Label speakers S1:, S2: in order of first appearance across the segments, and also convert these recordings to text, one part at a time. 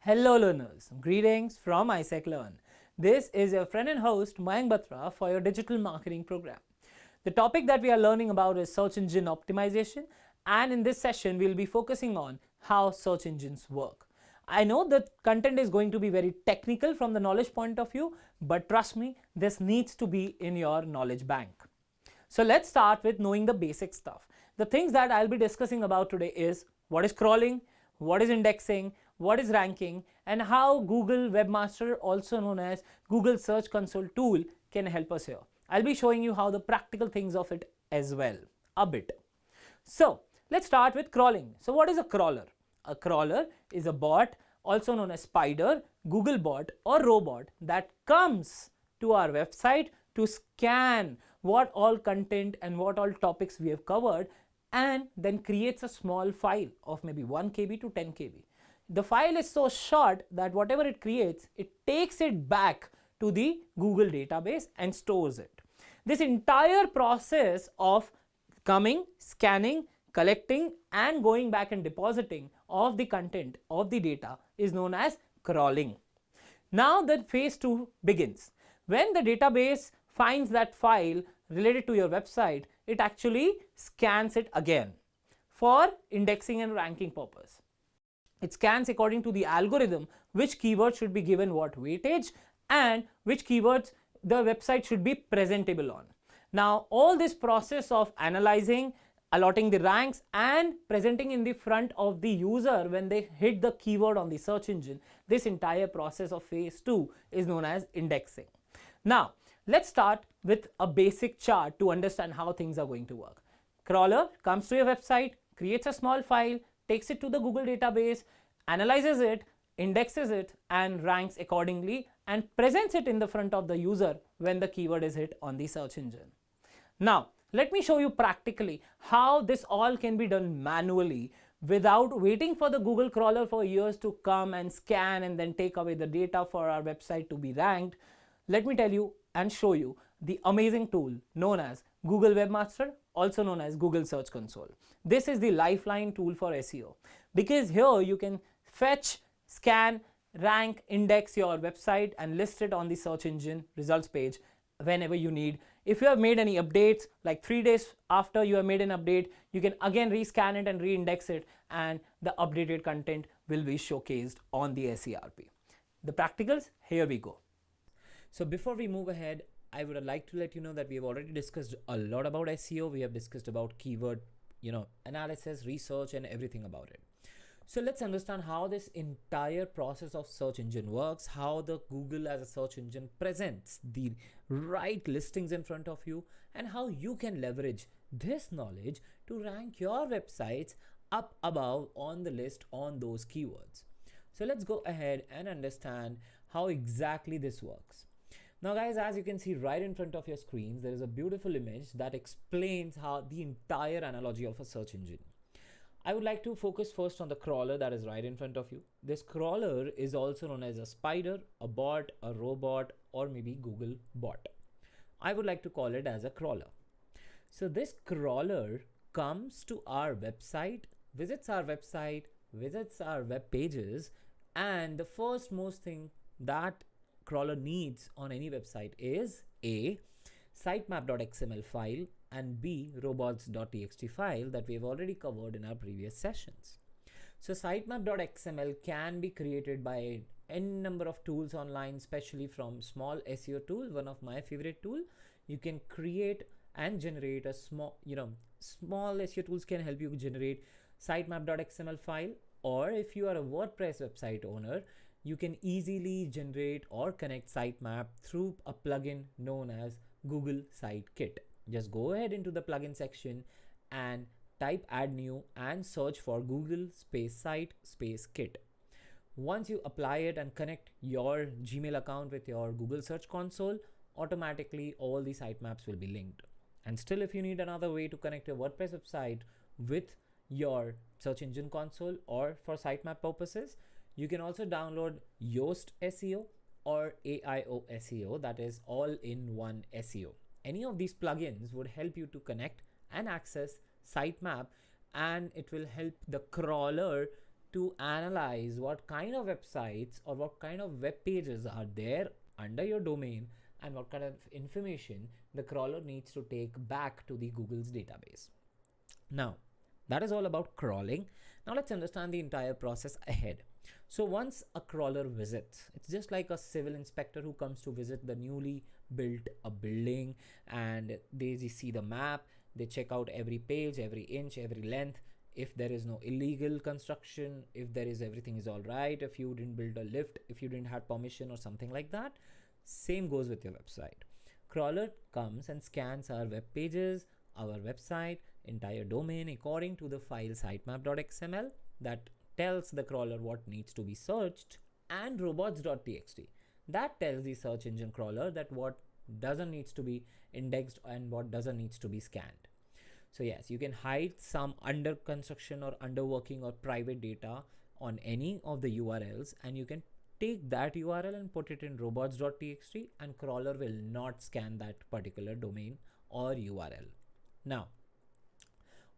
S1: Hello learners, greetings from AISECT Learn. This is your friend and host Mayank Batra for your digital marketing program. The topic that we are learning about is search engine optimization, and in this session we'll be focusing on how search engines work. I know that content is going to be very technical from the knowledge point of view, but trust me, this needs to be in your knowledge bank. So let's start with knowing the basic stuff. The things that I'll be discussing about today is what is crawling, what is indexing, what is ranking, and how Google Webmaster, also known as Google Search Console tool, can help us here. I'll be showing you how the practical things of it as well, a bit. So let's start with crawling. So what is a crawler? A crawler is a bot, also known as spider, Google bot or robot, that comes to our website to scan what all content and what all topics we have covered, and then creates a small file of maybe 1 KB to 10 KB. The file is so short that whatever it creates, it takes it back to the Google database and stores it. This entire process of coming, scanning, collecting and going back and depositing of the content of the data is known as crawling. Now the phase 2 begins. When the database finds that file related to your website, it actually scans it again for indexing and ranking purpose. It scans according to the algorithm which keywords should be given what weightage and which keywords the website should be presentable on. Now all this process of analyzing, allotting the ranks and presenting in the front of the user when they hit the keyword on the search engine, this entire process of phase 2 is known as indexing. Now let's start with a basic chart to understand how things are going to work. Crawler comes to your website, creates a small file, takes it to the Google database, analyzes it, indexes it and ranks accordingly and presents it in the front of the user when the keyword is hit on the search engine. Now let me show you practically how this all can be done manually without waiting for the Google crawler for years to come and scan and then take away the data for our website to be ranked. Let me tell you and show you the amazing tool known as Google Webmaster, also known as Google Search Console. This is the lifeline tool for SEO because here you can fetch, scan, rank, index your website and list it on the search engine results page whenever you need. If you have made any updates, like 3 days after you have made an update, you can again rescan it and reindex it and the updated content will be showcased on the SERP. The practicals, here we go. So before we move ahead, I would like to let you know that we have already discussed a lot about SEO. We have discussed about keyword, analysis, research and everything about it. So let's understand how this entire process of search engine works, how the Google as a search engine presents the right listings in front of you and how you can leverage this knowledge to rank your websites up above on the list on those keywords. So let's go ahead and understand how exactly this works. Now guys, as you can see right in front of your screens, there is a beautiful image that explains how the entire analogy of a search engine. I would like to focus first on the crawler that is right in front of you. This crawler is also known as a spider, a bot, a robot, or maybe Google bot. I would like to call it as a crawler. So this crawler comes to our website, visits our web pages, and the first most thing that crawler needs on any website is A, sitemap.xml file and B, robots.txt file that we have already covered in our previous sessions. So sitemap.xml can be created by n number of tools online, especially from small SEO tool, one of my favorite tool. You can create and generate a small SEO tools can help you generate sitemap.xml file, or if you are a WordPress website owner, you can easily generate or connect sitemap through a plugin known as Google Site Kit. Just go ahead into the plugin section and type add new and search for Google space site space kit. Once you apply it and connect your Gmail account with your Google Search Console, automatically all the sitemaps will be linked. And still, if you need another way to connect your WordPress website with your search engine console or for sitemap purposes, you can also download Yoast SEO or AIO SEO, that is all-in-one SEO. Any of these plugins would help you to connect and access sitemap, and it will help the crawler to analyze what kind of websites or what kind of web pages are there under your domain and what kind of information the crawler needs to take back to the Google's database. Now, that is all about crawling. Now let's understand the entire process ahead. So once a crawler visits, it's just like a civil inspector who comes to visit the newly built a building, and they see the map, they check out every page, every inch, every length, if there is no illegal construction, if there is everything is all right, if you didn't build a lift, if you didn't have permission or something like that. Same goes with your website. Crawler comes and scans our web pages, our website, entire domain according to the file sitemap.xml that tells the crawler what needs to be searched, and robots.txt that tells the search engine crawler that what doesn't needs to be indexed and what doesn't needs to be scanned. So yes, you can hide some under construction or under working or private data on any of the URLs, and you can take that URL and put it in robots.txt, and crawler will not scan that particular domain or URL. Now,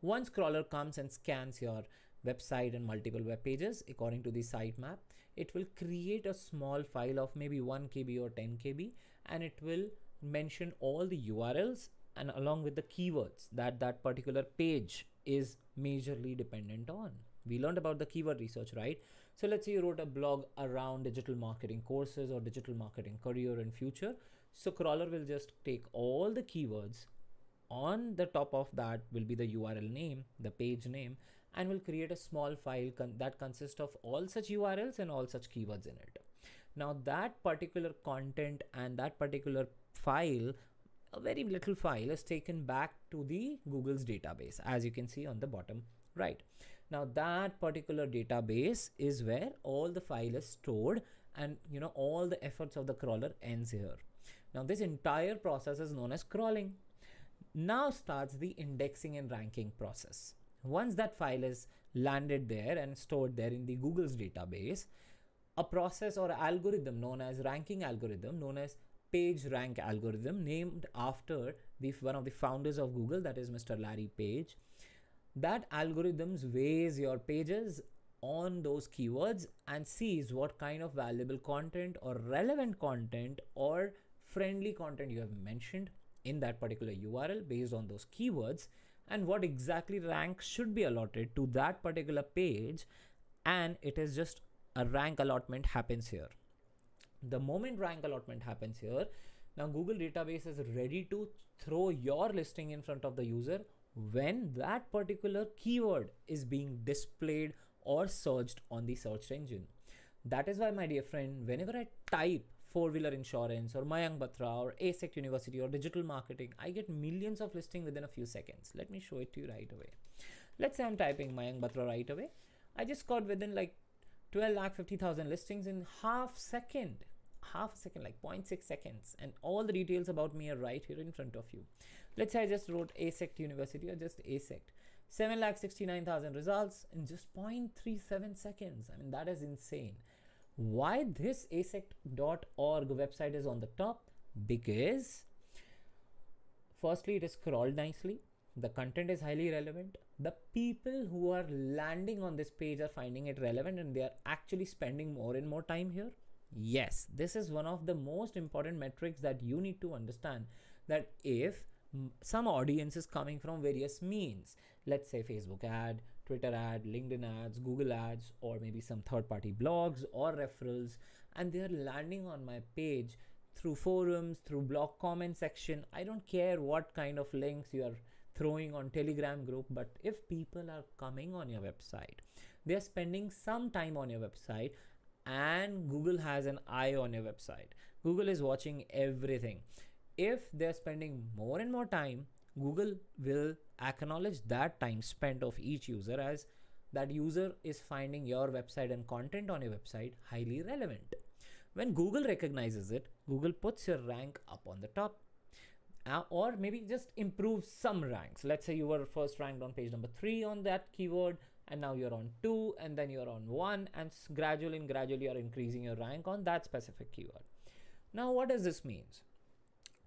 S1: once crawler comes and scans your website and multiple web pages according to the sitemap, it will create a small file of maybe 1 KB or 10 KB, and it will mention all the URLs and along with the keywords that that particular page is majorly dependent on. We learned about the keyword research, right? So let's say you wrote a blog around digital marketing courses or digital marketing career in future. So crawler will just take all the keywords. On the top of that will be the URL name, the page name, and will create a small file that consists of all such URLs and all such keywords in it. Now that particular content and that particular file, a very little file, is taken back to the Google's database, as you can see on the bottom right. Now that particular database is where all the file is stored, and all the efforts of the crawler ends here. Now this entire process is known as crawling. Now starts the indexing and ranking process. Once that file is landed there and stored there in the Google's database, a process or algorithm known as ranking algorithm, known as page rank algorithm, named after one of the founders of Google, that is Mr. Larry Page. That algorithm weighs your pages on those keywords and sees what kind of valuable content or relevant content or friendly content you have mentioned in that particular URL based on those keywords, and what exactly rank should be allotted to that particular page, and it is just a rank allotment happens here. The moment rank allotment happens here, now Google database is ready to throw your listing in front of the user when that particular keyword is being displayed or searched on the search engine. That is why, my dear friend, whenever I type four-wheeler insurance or Mayank Batra or AISECT University or digital marketing, I get millions of listings within a few seconds. Let me show it to you right away. Let's say I'm typing Mayank Batra right away. I just got within like 12,50,000 listings in half a second, like 0.6 seconds, and all the details about me are right here in front of you. Let's say I just wrote AISECT University or just AISECT. 7,69,000 results in just 0.37 seconds. I mean, that is insane. Why this AISECT.org website is on the top? Because firstly, it is crawled nicely. The content is highly relevant. The people who are landing on this page are finding it relevant, and they are actually spending more and more time here. Yes, this is one of the most important metrics that you need to understand, that if some audience is coming from various means, let's say Facebook ad, Twitter ad, LinkedIn ads, Google ads, or maybe some third-party blogs or referrals, and they are landing on my page through forums, through blog comment section. I don't care what kind of links you are throwing on Telegram group, but if people are coming on your website, they are spending some time on your website, and Google has an eye on your website. Google is watching everything. If they're spending more and more time, Google will acknowledge that time spent of each user as that user is finding your website and content on your website highly relevant. When Google recognizes it, Google puts your rank up on the top, or maybe just improves some ranks. Let's say you were first ranked on page number 3 on that keyword, and now you're on 2, and then you're on 1, and gradually you're increasing your rank on that specific keyword. Now, what does this mean?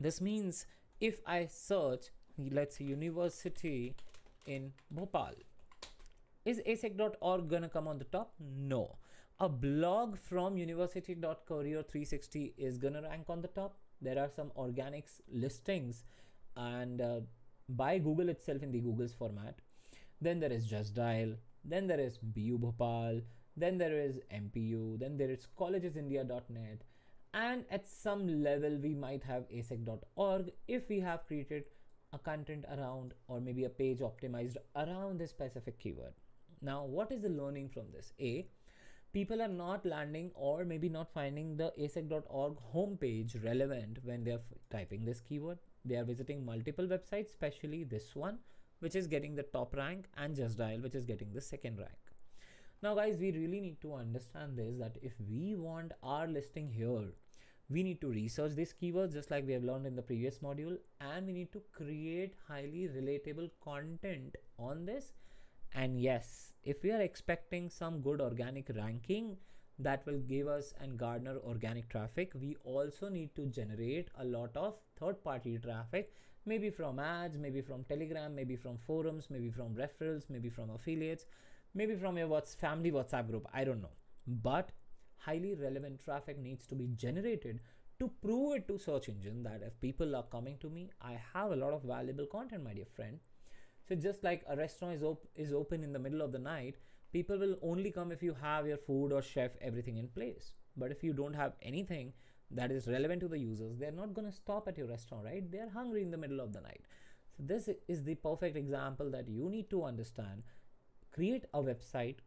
S1: This means if I search, let's say, University in Bhopal, Is AISECT.org gonna come on the top? No. A blog from university.career360 is gonna rank on the top. There are some organics listings and by Google itself in the Google's format. Then there is Just Dial, then there is BU Bhopal, then there is MPU, then there is collegesindia.net, and at some level we might have AISECT.org if we have created a content around or maybe a page optimized around this specific keyword. Now, what is the learning from this? A, people are not landing or maybe not finding the AISECT.org homepage relevant when they're typing this keyword. They are visiting multiple websites, especially this one, which is getting the top rank, and Just Dial, which is getting the second rank. Now guys, we really need to understand this, that if we want our listing here, we need to research these keywords just like we have learned in the previous module, and we need to create highly relatable content on this. And yes, if we are expecting some good organic ranking that will give us and garner organic traffic, we also need to generate a lot of third-party traffic, maybe from ads, maybe from Telegram, maybe from forums, maybe from referrals, maybe from affiliates, maybe from your family WhatsApp group, I don't know. But highly relevant traffic needs to be generated to prove it to search engine that if people are coming to me, I have a lot of valuable content, my dear friend. So just like a restaurant is open in the middle of the night, people will only come if you have your food or chef, everything in place. But if you don't have anything that is relevant to the users, they're not going to stop at your restaurant, right? They're hungry in the middle of the night. So this is the perfect example that you need to understand. Create a website,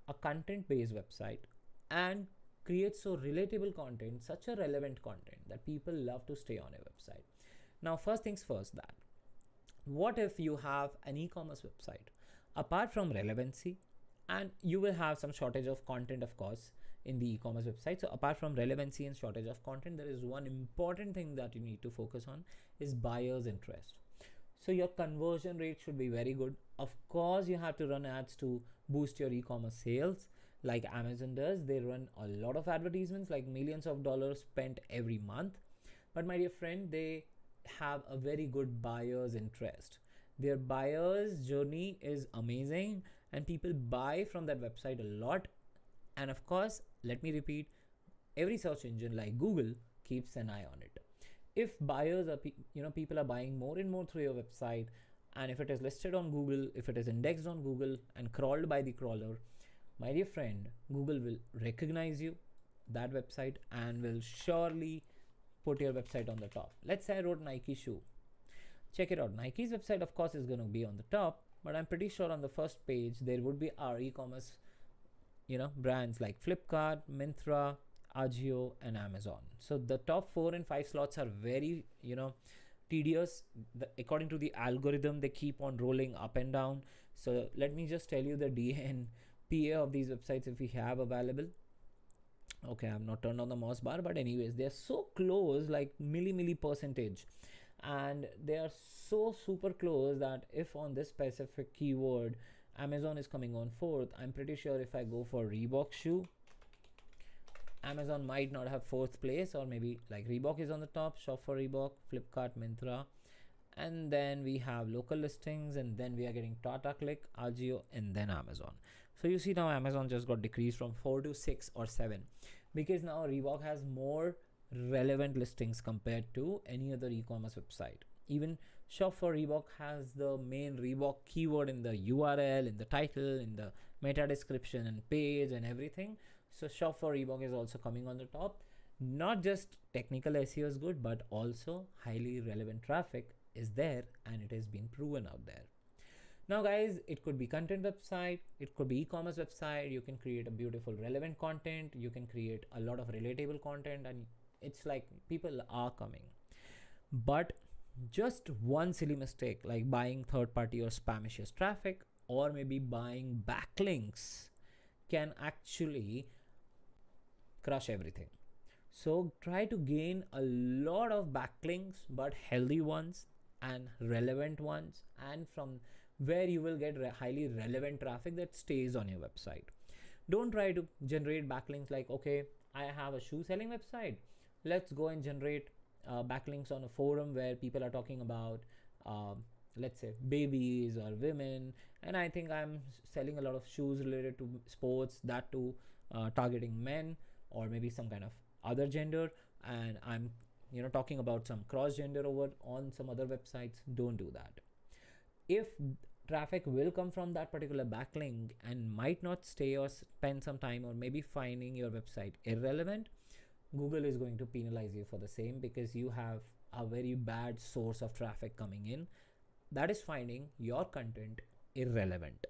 S1: a content-based website, and create so relatable content, such a relevant content that people love to stay on your website. Now, first things first, that what if you have an e-commerce website? Apart from relevancy, and you will have some shortage of content, of course, in the e-commerce website. So apart from relevancy and shortage of content, there is one important thing that you need to focus on is buyer's interest. So your conversion rate should be very good. Of course, you have to run ads to boost your e-commerce sales like Amazon does. They run a lot of advertisements, like millions of dollars spent every month. But my dear friend, they have a very good buyer's interest. Their buyer's journey is amazing and people buy from that website a lot. And of course, let me repeat, every search engine like Google keeps an eye on it. If buyers are, people are buying more and more through your website, and if it is listed on Google, if it is indexed on Google and crawled by the crawler, my dear friend, Google will recognize you, that website, and will surely put your website on the top. Let's say I wrote Nike shoe. Check it out. Nike's website, of course, is going to be on the top, but I'm pretty sure on the first page there would be our e-commerce, brands like Flipkart, Myntra, Ajio, and Amazon. So the top 4 and 5 slots are very, tedious. According to the algorithm, they keep on rolling up and down. So let me just tell you the DNPA of these websites if we have available. Okay, I've not turned on the mouse bar, but anyways, they're so close, like milli percentage, and they are so super close that if on this specific keyword Amazon is coming on 4th, I'm pretty sure if I go for Reebok shoe, Amazon might not have 4th place, or maybe like Reebok is on the top, shop for Reebok, Flipkart, Myntra, and then we have local listings, and then we are getting Tata Click, Ajio, and then Amazon. So you see now Amazon just got decreased from 4 to 6 or 7 because now Reebok has more relevant listings compared to any other e-commerce website. Even shop for Reebok has the main Reebok keyword in the URL, in the title, in the meta description and page and everything. So shop for Reebok is also coming on the top. Not just technical SEO is good, but also highly relevant traffic is there, and it has been proven out there. Now guys, it could be content website, it could be e-commerce website. You can create a beautiful relevant content, you can create a lot of relatable content, and it's like people are coming. But just one silly mistake like buying third-party or spamicious traffic, or maybe buying backlinks, can actually crush everything. So try to gain a lot of backlinks, but healthy ones and relevant ones, and from where you will get highly relevant traffic that stays on your website. Don't try to generate backlinks like, okay, I have a shoe selling website, let's go and generate backlinks on a forum where people are talking about let's say babies or women, and I think I'm selling a lot of shoes related to sports, that too targeting men or maybe some kind of other gender, and I'm talking about some cross gender over on some other websites. Don't do that. If traffic will come from that particular backlink and might not stay or spend some time or maybe finding your website irrelevant, Google is going to penalize you for the same, because you have a very bad source of traffic coming in that is finding your content irrelevant.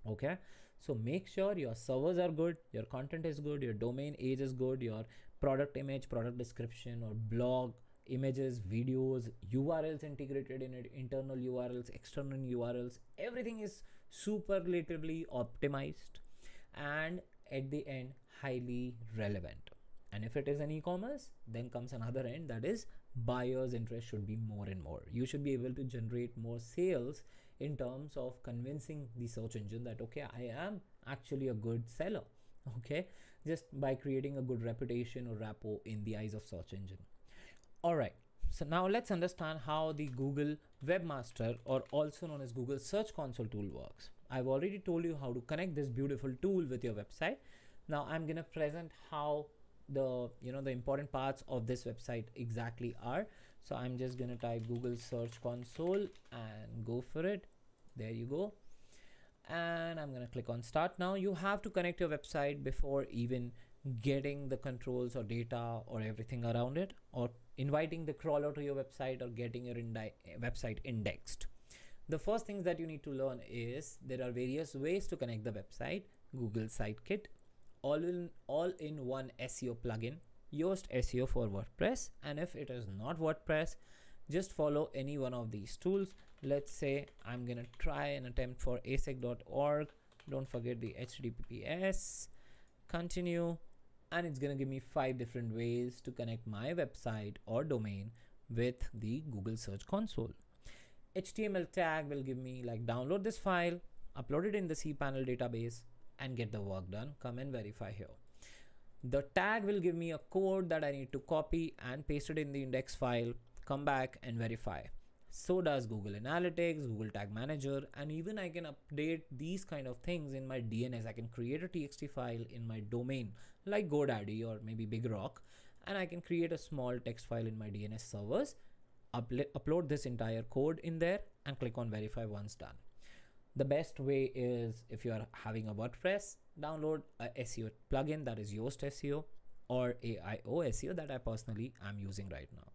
S1: Okay, so make sure your servers are good, your content is good, your domain age is good, your product image, product description, or blog images, videos, URLs integrated in it, internal URLs, external URLs, everything is superlatively optimized and at the end highly relevant. And if it is an e-commerce, then comes another end, that is buyers' interest should be more and more. You should be able to generate more sales in terms of convincing the search engine that okay, I am actually a good seller, okay, just by creating a good reputation or rapport in the eyes of search engine. All right, so now let's understand how the Google Webmaster, or also known as Google Search Console tool, works. I've already told you how to connect this beautiful tool with your website. Now I'm gonna present how the important parts of this website exactly are. So I'm just gonna type Google Search Console and go for it. There you go. And I'm gonna click on start. Now you have to connect your website before even getting the controls or data or everything around it, or inviting the crawler to your website, or getting your website indexed. The first things that you need to learn is there are various ways to connect the website. Google Sitekit, all-in-one SEO plugin, Yoast SEO for WordPress, and if it is not WordPress, just follow any one of these tools. Let's say I'm gonna try and attempt for AISECT.org. Don't forget the HTTPS, continue, and it's gonna give me 5 different ways to connect my website or domain with the Google Search Console. HTML tag will give me like download this file, upload it in the cPanel database, and get the work done. Come and verify here. The tag will give me a code that I need to copy and paste it in the index file, come back and verify. So does Google Analytics, Google Tag Manager, and even I can update these kind of things in my DNS. I can create a TXT file in my domain like GoDaddy or maybe Big Rock, and I can create a small text file in my DNS servers, upload this entire code in there and click on verify once done. The best way is, if you are having a WordPress, download a SEO plugin, that is Yoast SEO or AIO SEO, that I personally am using right now.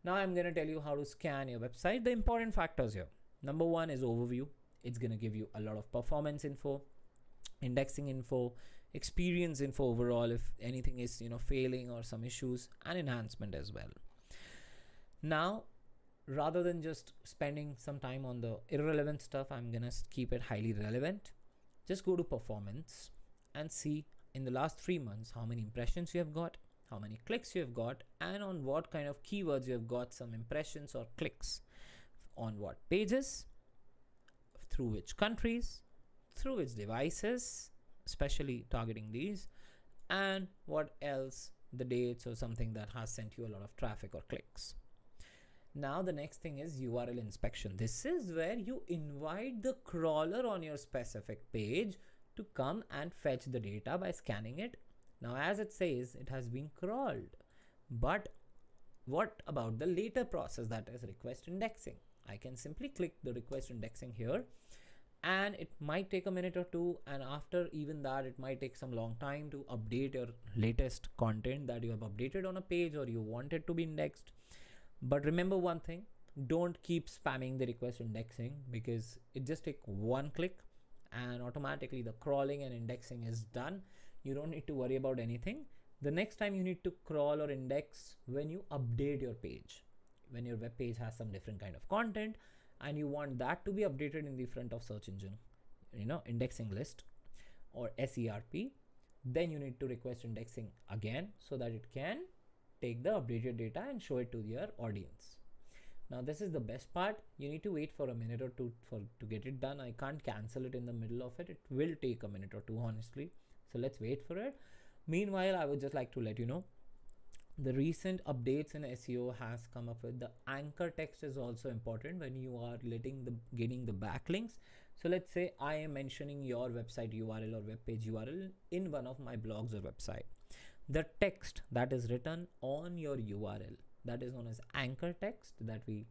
S1: Now I'm going to tell you how to scan your website. The important factors here. Number one is overview. It's going to give you a lot of performance info, indexing info, experience info overall, if anything is failing or some issues, and enhancement as well. Now, rather than just spending some time on the irrelevant stuff, I'm gonna keep it highly relevant. Just go to performance and see in the last 3 months how many impressions you have got, how many clicks you have got, and on what kind of keywords you have got some impressions or clicks, on what pages, through which countries, through which devices, especially targeting these, and what else, the dates or something that has sent you a lot of traffic or clicks. Now the next thing is URL inspection. This is where you invite the crawler on your specific page to come and fetch the data by scanning it. Now as it says, it has been crawled, but what about the later process, that is request indexing? I can simply click the request indexing here, and it might take a minute or two, and after even that it might take some long time to update your latest content that you have updated on a page or you want it to be indexed. But remember one thing, don't keep spamming the request indexing, because it just takes one click and automatically the crawling and indexing is done. You don't need to worry about anything. The next time you need to crawl or index when you update your page, when your web page has some different kind of content and you want that to be updated in the front of search engine, indexing list or SERP, then you need to request indexing again so that it can take the updated data and show it to your audience. Now this is the best part. You need to wait for a minute or two to get it done. I can't cancel it in the middle of it. It will take a minute or two, honestly. So let's wait for it. Meanwhile, I would just like to let you know the recent updates in SEO has come up with the anchor text is also important when you are getting the backlinks. So let's say I am mentioning your website URL or web page URL in one of my blogs or website. The text that is written on your URL, that is known as anchor text, that we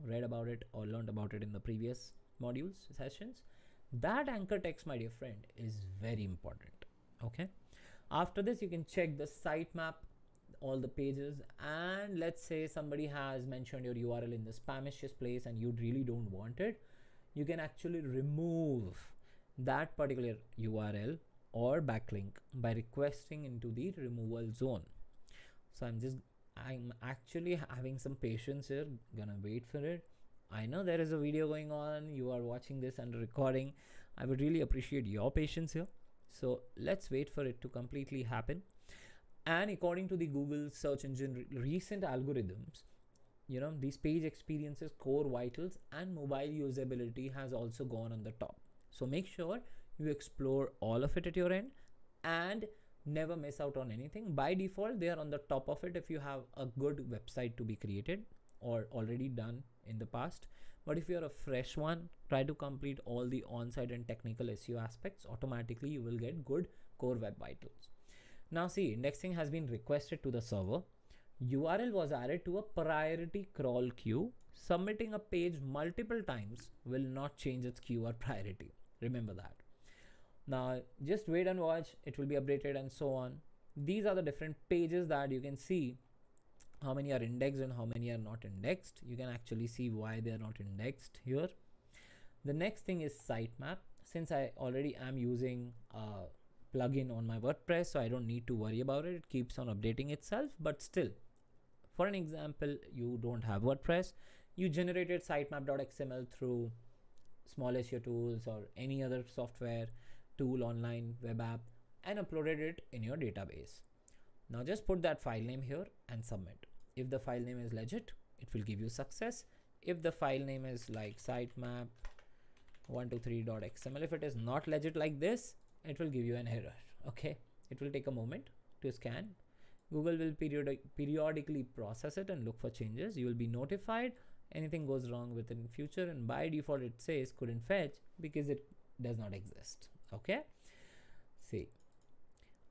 S1: read about it or learned about it in the previous modules sessions. That anchor text, my dear friend, is very important. Okay, after this you can check the sitemap, all the pages, and let's say somebody has mentioned your URL in the spamicious place and you really don't want it, you can actually remove that particular URL or backlink by requesting into the removal zone. So I'm actually having some patience here, gonna wait for it. I know there is a video going on, you are watching this and recording. I would really appreciate your patience here. So let's wait for it to completely happen. And according to the Google search engine recent algorithms, these page experiences, core vitals, and mobile usability has also gone on the top. So make sure you explore all of it at your end and never miss out on anything. By default, they are on the top of it if you have a good website to be created or already done in the past. But if you're a fresh one, try to complete all the on-site and technical SEO aspects. Automatically, you will get good core web vitals. Now see, indexing has been requested to the server. URL was added to a priority crawl queue. Submitting a page multiple times will not change its queue or priority. Remember that. Now just wait and watch, it will be updated and so on. These are the different pages that you can see how many are indexed and how many are not indexed. You can actually see why they are not indexed here. The next thing is sitemap. Since I already am using a plugin on my WordPress, so I don't need to worry about it. It keeps on updating itself. But still, for an example, you don't have WordPress, you generated sitemap.xml through small SEO tools or any other software tool, online web app, and uploaded it in your database. Now just put that file name here and submit. If the file name is legit, it will give you success. If the file name is like sitemap123.xml, if it is not legit like this, it will give you an error. Okay, it will take a moment to scan. Google will periodically process it and look for changes. You will be notified anything goes wrong with it in future, and by default it says couldn't fetch because it does not exist. Okay, see,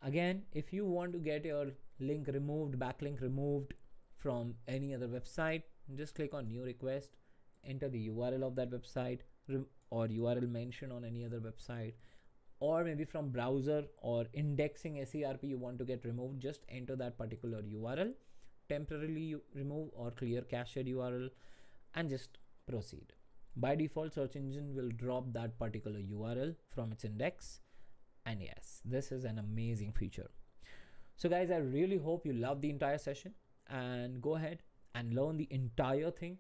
S1: again, if you want to get your link removed, backlink removed from any other website, just click on new request, enter the URL of that website or URL mentioned on any other website, or maybe from browser or indexing SERP you want to get removed. Just enter that particular URL, temporarily remove or clear cached URL, and just proceed. By default, search engine will drop that particular URL from its index. And yes, this is an amazing feature. So guys, I really hope you love the entire session and go ahead and learn the entire thing.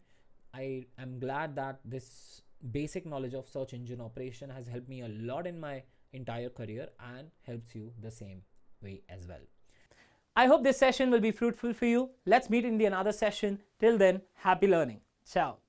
S1: I am glad that this basic knowledge of search engine operation has helped me a lot in my entire career and helps you the same way as well. I hope this session will be fruitful for you. Let's meet in the another session. Till then, happy learning. Ciao.